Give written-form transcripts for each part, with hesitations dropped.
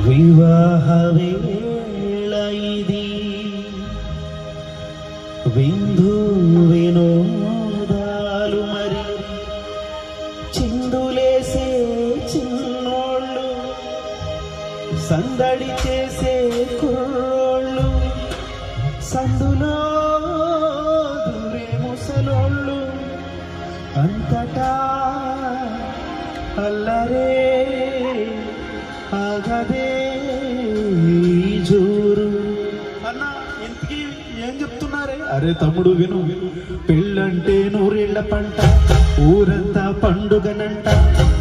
వివాహ వేళ ఇది విందు వినోదాలు మరి చిందులేసే చిన్నోళ్ళు సందడి చేసే కుర్రోళ్ళు సందులో దూరే ముసలోళ్ళు అంతటా అల్లరే ఆగదే జోరు అన్న ఇంతకీ ఏం చెప్తున్నారే? అరే తమ్ముడు విను, పెళ్ళంటే నూరేళ్ల పంట, ఊరంతా పండుగనంట.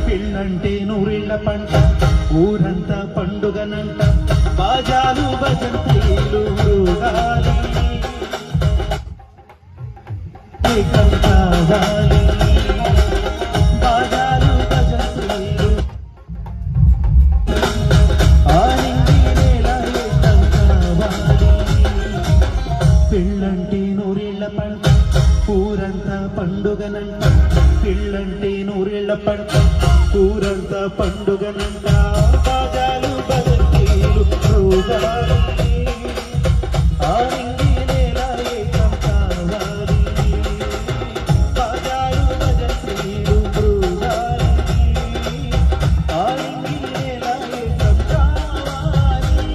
పెళ్ళంటే నూరేళ్ల పంట, ఊరంతా పండుగనంట. బాజాలు భజంత్రీలు మృగాలి ఏకం కావాలి. బాజాలు భజంత్రీలు పెళ్ళంటే నూరేళ్ల పంట, ఊరంతా పండుగనంట. పెళ్ళంటే నూరేళ్ల పంట, ఊరంతా పండుగనంట. బాజాలు భజంత్రీలు మృగాలి ఆరింగినేలా ఏకం కావాలి. బాజాలు భజంత్రీలు మృగాలి ఆరింగినేలా ఏకం కావాలి.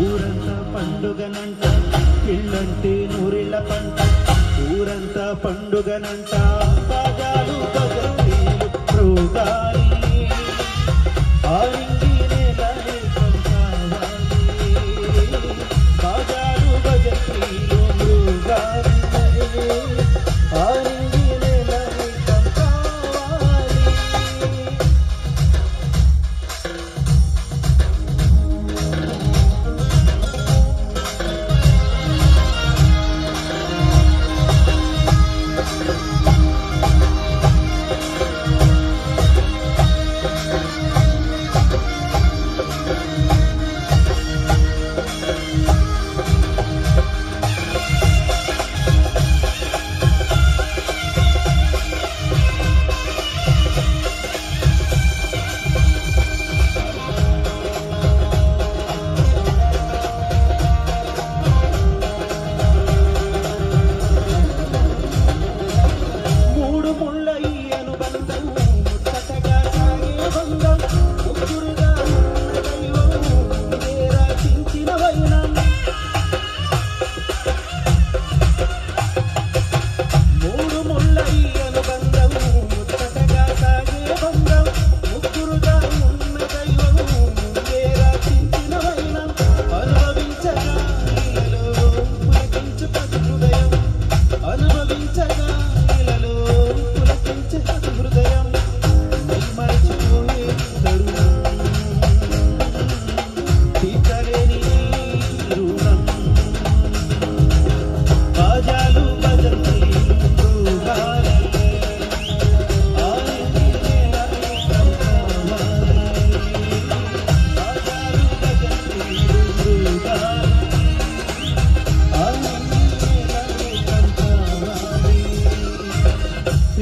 ఊరంతా పండుగనంట. పెళ్ళంటే నూరేళ్ల పంట, ఊరంతా పండుగనంట. బాజాలు భజంత్రీలు మృగాలి ఆరింగినేలా ఏకం కావాలి. బాజాలు భజంత్రీలు మృగాలి ఆరింగినేలా ఏకం కావాలి.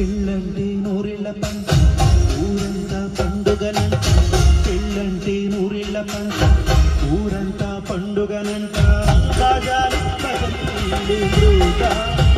పెళ్ళంటే నూరెళ్ళ పంట ఊరంతా పండుగనంట పెళ్ళంటే నూరెళ్ళ పంట ఊరంతా పండుగనంట గాజాలు భజంత్రీలు మృగాలు